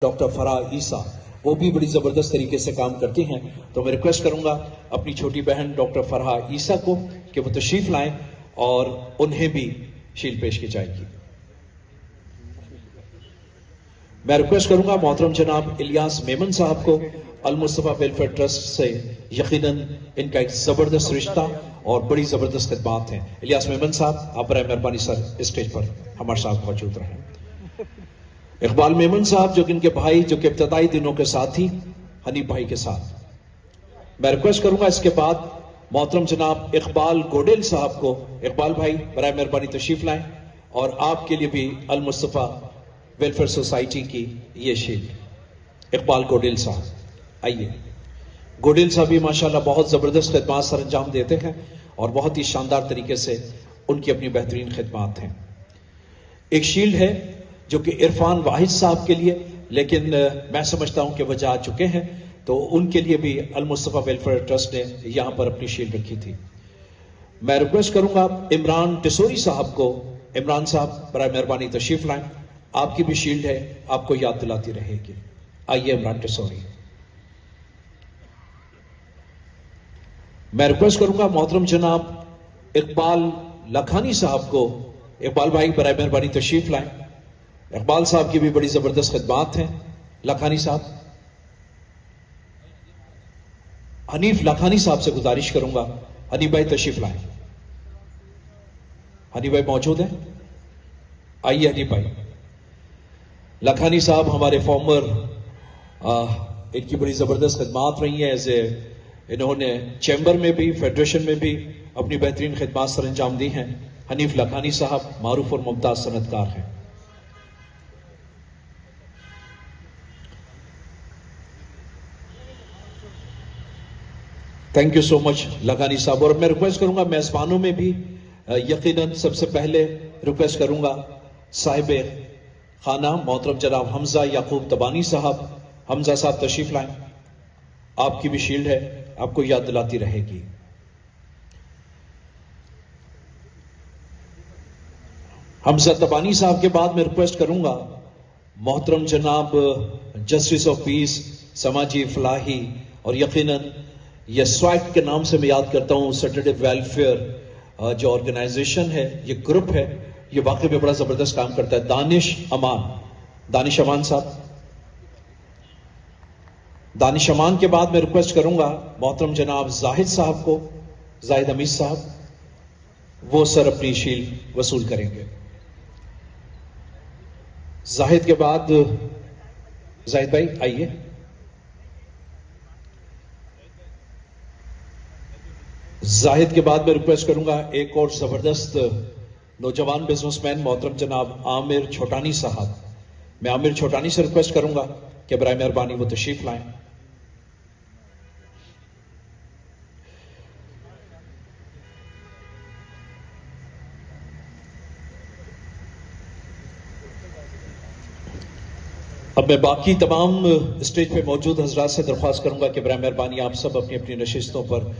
Doctor Farah ईसा, वो भी बड़ी ज़बरदस्त तरीके से काम करती हैं। तो मैं रिक्वेस्ट करूंगा अपनी छोटी बहन डॉक्टर फराह ईसा को कि वो तशरीफ लाएं और उन्हें भी शील्ड पेश की जाएगी। मैं रिक्वेस्ट करूंगा मोहतरम जनाब इलियास मेमन साहब को, अल मुस्तफा वेलफेयर ट्रस्ट से यकीनन इनका एक ज़बरदस्त रिश्ता और बड़ी ज़बरदस्त खिदमात हैं। इलियास मेमन साहब, आप बराए मेहरबानी सर स्टेज पर हमारे साथ मौजूद रहें। इकबाल मेमन साहब जो कि इनके भाई, जो कि इब्तदाई दिनों के साथ ही हनीफ भाई के साथ। मैं रिक्वेस्ट करूंगा इसके बाद मोहतरम जनाब इकबाल गोडेल साहब को, इकबाल भाई बराए मेहरबानी तशरीफ लाएं और आपके लिए भी अल मुस्तफा वेलफेयर सोसाइटी की ये शील्ड। इकबाल गोडेल साहब आइए। गोडेल साहब भी माशाल्लाह बहुत ज़बरदस्त खिदमात सर अंजाम देते हैं और बहुत ही शानदार तरीके से उनकी अपनी बेहतरीन खिदमात हैं। एक शील्ड है जो कि इरफान वाहिद साहब के लिए, लेकिन मैं समझता हूं कि वह जा चुके हैं, तो उनके लिए भी अल मुस्तफा वेलफेयर ट्रस्ट ने यहां पर अपनी शील्ड रखी थी। मैं रिक्वेस्ट करूंगा इमरान टिसोरी साहब को, इमरान साहब बराए मेहरबानी तशरीफ लाएं, आपकी भी शील्ड है, आपको याद दिलाती रहेगी। आइए इमरान टिसोरी। मैं रिक्वेस्ट करूंगा मोहतरम जनाब इकबाल लखानी साहब को, इकबाल भाई बराए मेहरबानी तशरीफ लाएं। इकबाल साहब की भी बड़ी जबरदस्त खिदमात हैं। लखानी साहब, हनीफ लखानी साहब से गुजारिश करूंगा, हनीफ भाई तशरीफ लाएं। हनीफ भाई मौजूद हैं? आइए हनीफ भाई। लखानी साहब हमारे फॉर्मर, इनकी बड़ी जबरदस्त खिदमात रही है। एज इन्होंने चैम्बर में भी, फेडरेशन में भी अपनी बेहतरीन खिदमात सर अंजाम दी हैं। हनीफ लखानी साहब मारूफ और मुमताज सनतकार हैं। थैंक यू सो मच लगानी साहब। और मैं रिक्वेस्ट करूंगा मेजबानों में भी यकीनन सबसे पहले रिक्वेस्ट करूंगा साहिब खाना मोहतरम जनाब हमजा याकूब तबानी साहब। हमजा साहब तशरीफ लाएं, आपकी भी शील्ड है, आपको याद दिलाती रहेगी। हमजा तबानी साहब के बाद मैं रिक्वेस्ट करूंगा मोहतरम जनाब जस्टिस ऑफ पीस, समाजी फलाही और यकीनन ये स्वैग के नाम से मैं याद करता हूं सैटरडे वेलफेयर जो ऑर्गेनाइजेशन है, ये ग्रुप है, ये वाकई में बड़ा जबरदस्त काम करता है। दानिश अमान, दानिश अमान साहब। दानिश अमान के बाद मैं रिक्वेस्ट करूंगा मोहतरम जनाब जाहिद साहब को, जाहिद अमीर साहब, वो सर अपनी शील्ड वसूल करेंगे। जाहिद के बाद जाहिद भाई आइए। जाहिद के बाद मैं रिक्वेस्ट करूंगा एक और जबरदस्त नौजवान बिजनेसमैन मोहतरम जनाब आमिर छोटानी साहब। मैं आमिर छोटानी से रिक्वेस्ट करूंगा कि बराए मेहरबानी वो तशरीफ लाएं। अब मैं बाकी तमाम स्टेज पे मौजूद हजरात से दरख्वास्त करूंगा कि बराए मेहरबानी आप सब अपनी अपनी नशिस्तों पर